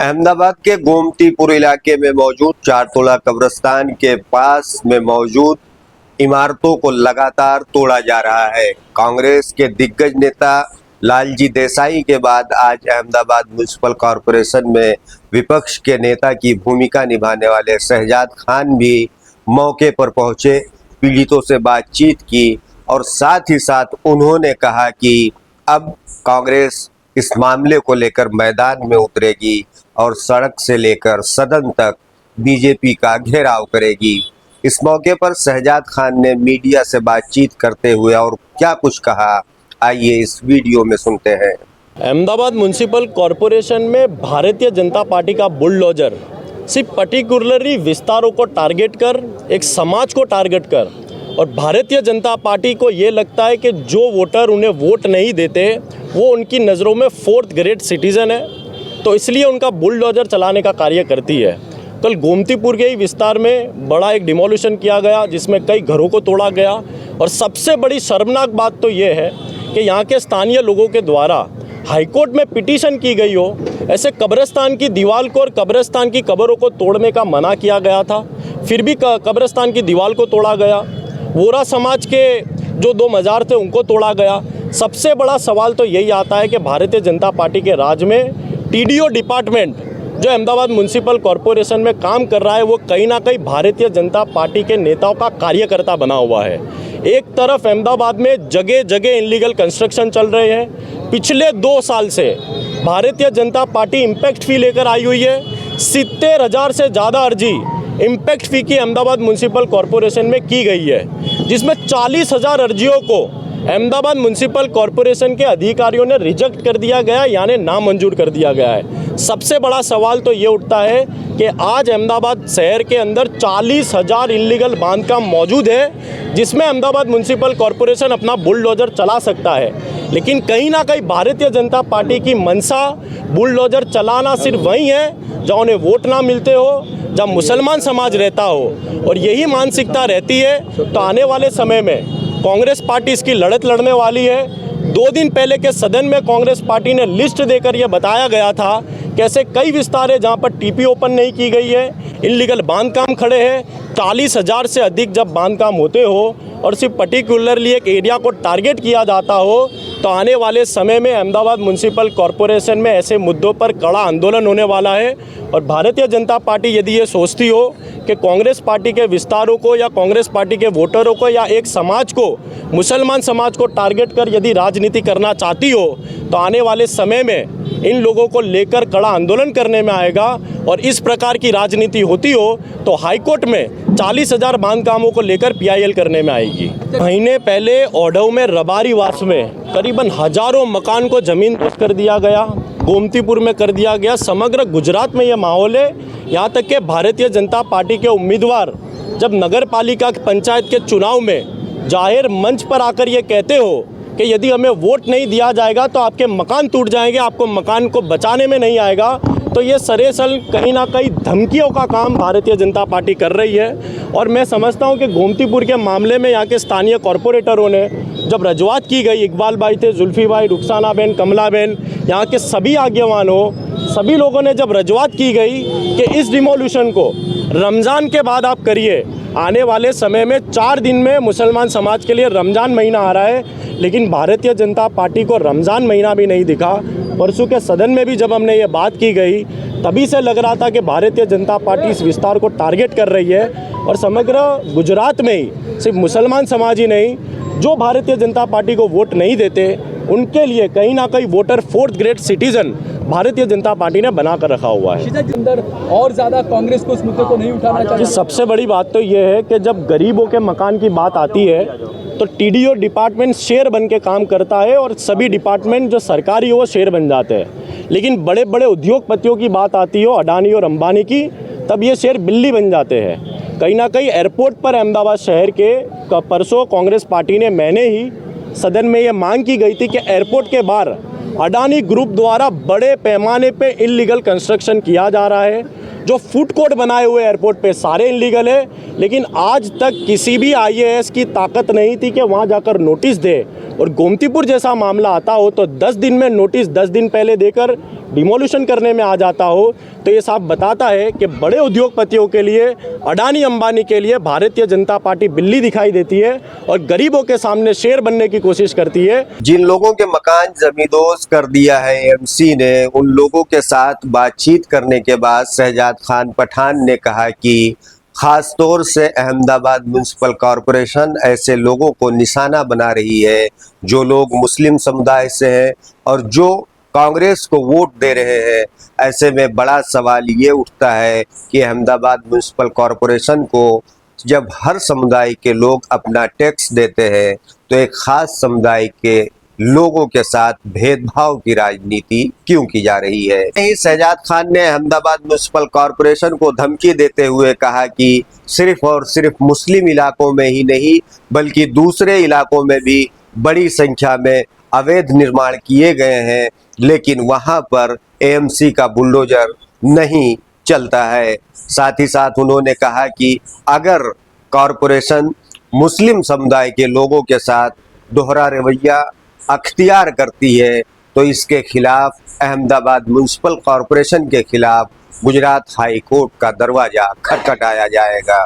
अहमदाबाद के गोमतीपुर इलाके में मौजूद चारतोला कब्रिस्तान के पास में मौजूद इमारतों को लगातार तोड़ा जा रहा है। कांग्रेस के दिग्गज नेता लालजी देसाई के बाद आज अहमदाबाद म्युनिसिपल कॉरपोरेशन में विपक्ष के नेता की भूमिका निभाने वाले शहजाद खान भी मौके पर पहुंचे, पीड़ितों से बातचीत की और साथ ही साथ उन्होंने कहा कि अब कांग्रेस इस मामले को लेकर मैदान में उतरेगी और सड़क से लेकर सदन तक बीजेपी का घेराव करेगी। इस मौके पर शहजाद खान ने मीडिया से बातचीत करते हुए और क्या कुछ कहा, आइए इस वीडियो में सुनते हैं। अहमदाबाद म्युनिसिपल कॉरपोरेशन में भारतीय जनता पार्टी का बुलडोजर सिर्फ पर्टिकुलरली विस्तारों को टारगेट कर, एक समाज को टारगेट कर, और भारतीय जनता पार्टी को ये लगता है कि जो वोटर उन्हें वोट नहीं देते वो उनकी नज़रों में फोर्थ ग्रेड सिटीज़न है, तो इसलिए उनका बुलडोजर चलाने का कार्य करती है। कल गोमतीपुर के ही विस्तार में बड़ा एक डिमोलिशन किया गया जिसमें कई घरों को तोड़ा गया, और सबसे बड़ी शर्मनाक बात तो ये है कि यहाँ के स्थानीय लोगों के द्वारा हाईकोर्ट में पिटीशन की गई हो, ऐसे कब्रिस्तान की दीवार को और कब्रिस्तान की कब्रों को तोड़ने का मना किया गया था, फिर भी कब्रिस्तान की दीवार को तोड़ा गया। वोरा समाज के जो 2 मज़ार थे उनको तोड़ा गया। सबसे बड़ा सवाल तो यही आता है कि भारतीय जनता पार्टी के राज में टीडीओ डिपार्टमेंट जो अहमदाबाद म्युनिसिपल कॉरपोरेशन में काम कर रहा है वो कहीं ना कहीं भारतीय जनता पार्टी के नेताओं का कार्यकर्ता बना हुआ है। एक तरफ अहमदाबाद में जगह जगह इनलीगल कंस्ट्रक्शन चल रहे हैं। पिछले 2 साल से भारतीय जनता पार्टी इम्पैक्ट फ़ी लेकर आई हुई है। 70,000 से ज़्यादा अर्जी इम्पैक्ट फ़ी की अहमदाबाद म्युनिसिपल कॉरपोरेशन में की गई है, जिसमें 40,000 अर्जियों को अहमदाबाद म्युनिसिपल कॉरपोरेशन के अधिकारियों ने रिजेक्ट कर दिया गया, यानी नामंजूर कर दिया गया है। सबसे बड़ा सवाल तो ये उठता है कि आज अहमदाबाद शहर के अंदर 40,000 इल्लीगल बांधकाम मौजूद है, जिसमें अहमदाबाद म्युनिसिपल कॉरपोरेशन अपना बुलडोजर चला सकता है। लेकिन कहीं ना कहीं भारतीय जनता पार्टी की मंशा बुलडोजर चलाना सिर्फ वही है जहाँ उन्हें वोट ना मिलते हो, जब मुसलमान समाज रहता हो, और यही मानसिकता रहती है तो आने वाले समय में कांग्रेस पार्टी इसकी लड़त लड़ने वाली है। 2 दिन पहले के सदन में कांग्रेस पार्टी ने लिस्ट देकर यह बताया गया था कि ऐसे कई विस्तार है जहां पर टीपी ओपन नहीं की गई है, इल्लीगल बांधकाम खड़े हैं। 40,000 से अधिक जब बांधकाम होते हो और सिर्फ पर्टिकुलरली एक एरिया को टारगेट किया जाता हो तो आने वाले समय में अहमदाबाद म्युनिसिपल कॉरपोरेशन में ऐसे मुद्दों पर कड़ा आंदोलन होने वाला है। और भारतीय जनता पार्टी यदि ये सोचती हो कि कांग्रेस पार्टी के विस्तारों को या कांग्रेस पार्टी के वोटरों को या एक समाज को, मुसलमान समाज को टारगेट कर यदि राजनीति करना चाहती हो तो आने वाले समय में इन लोगों को लेकर कड़ा आंदोलन करने में आएगा। और इस प्रकार की राजनीति होती हो तो हाईकोर्ट में 40,000 बांधकामों को लेकर PIL करने में आएगी। महीने पहले ओढ़व में रबारी वास में करीबन हजारों मकान को ज़मींदोज़ कर दिया गया, गोमतीपुर में कर दिया गया। समग्र गुजरात में ये माहौल है। यहाँ तक कि भारतीय जनता पार्टी के उम्मीदवार जब नगर पालिका पंचायत के चुनाव में जाहिर मंच पर आकर ये कहते हो कि यदि हमें वोट नहीं दिया जाएगा तो आपके मकान टूट जाएंगे, आपको मकान को बचाने में नहीं आएगा, तो ये सरेसल कहीं ना कहीं धमकियों का काम भारतीय जनता पार्टी कर रही है। और मैं समझता हूँ कि गोमतीपुर के मामले में यहाँ के स्थानीय कॉरपोरेटरों ने जब रजूआत की गई, इकबाल भाई थे, जुल्फी भाई, रुखसाना बहन, कमला बहन, यहाँ के सभी आगेवान हो, सभी लोगों ने जब रजूआत की गई कि इस डिमोल्यूशन को रमज़ान के बाद आप करिए, आने वाले समय में 4 दिन में मुसलमान समाज के लिए रमज़ान महीना आ रहा है, लेकिन भारतीय जनता पार्टी को रमज़ान महीना भी नहीं दिखा। परसों के सदन में भी जब हमने ये बात की गई तभी से लग रहा था कि भारतीय जनता पार्टी इस विस्तार को टारगेट कर रही है। और समग्र गुजरात में ही सिर्फ मुसलमान समाज ही नहीं, जो भारतीय जनता पार्टी को वोट नहीं देते उनके लिए कहीं ना कहीं voter fourth grade citizen Bharatiya Janata party ने बना कर रखा हुआ है। अंदर और ज़्यादा कांग्रेस को उस मुद्दे को नहीं उठाना चाहिए। सबसे बड़ी बात तो ये है कि जब गरीबों के मकान की बात आती है तो टीडीओ डिपार्टमेंट शेर बन के काम करता है और सभी डिपार्टमेंट जो सरकारी हो वो शेर बन जाते हैं। लेकिन बड़े बड़े उद्योगपतियों की बात आती हो, अडानी और अंबानी की, तब ये शेर बिल्ली बन जाते हैं। कहीं ना कहीं एयरपोर्ट पर अहमदाबाद शहर के परसों कांग्रेस पार्टी ने, मैंने ही सदन में ये मांग की गई थी कि एयरपोर्ट के बाहर अडानी ग्रुप द्वारा बड़े पैमाने पे इल्लीगल कंस्ट्रक्शन किया जा रहा है। जो फूड कोर्ट बनाए हुए एयरपोर्ट पे सारे इल्लीगल है, लेकिन आज तक किसी भी IAS की ताकत नहीं थी कि वहाँ जाकर नोटिस दे और गोमतीपुर जैसा मामला आता हो तो 10 दिन में नोटिस 10 दिन पहले देकर डिमोलिशन करने में आ जाता हो, तो ये साफ बताता है कि बड़े उद्योगपतियों के लिए, अडानी अंबानी के लिए भारतीय जनता पार्टी बिल्ली दिखाई देती है और गरीबों के सामने शेर बनने की कोशिश करती है। जिन लोगों के मकान जमींदोज कर दिया है एएमसी ने, उन लोगों के साथ बातचीत करने के बाद शहजाद खान पठान ने कहा कि खास तौर से अहमदाबाद म्युनिसिपल कॉरपोरेशन ऐसे लोगों को निशाना बना रही है जो लोग मुस्लिम समुदाय से हैं और जो कांग्रेस को वोट दे रहे हैं। ऐसे में बड़ा सवाल ये उठता है कि अहमदाबाद म्युनिसिपल कॉरपोरेशन को जब हर समुदाय के लोग अपना टैक्स देते हैं तो एक खास समुदाय के लोगों के साथ भेदभाव की राजनीति क्यों की जा रही है। यही शहजाद खान ने अहमदाबाद म्युनिसिपल कॉरपोरेशन को धमकी देते हुए कहा कि सिर्फ और सिर्फ मुस्लिम इलाकों में ही नहीं बल्कि दूसरे इलाकों में भी बड़ी संख्या में अवैध निर्माण किए गए हैं, लेकिन वहां पर एएमसी का बुलडोजर नहीं चलता है। साथ ही साथ उन्होंने कहा कि अगर कॉरपोरेशन मुस्लिम समुदाय के लोगों के साथ दोहरा रवैया अख्तियार करती है तो इसके खिलाफ अहमदाबाद म्युनिसिपल कॉरपोरेशन के खिलाफ गुजरात हाई कोर्ट का दरवाजा खटखटाया जाएगा।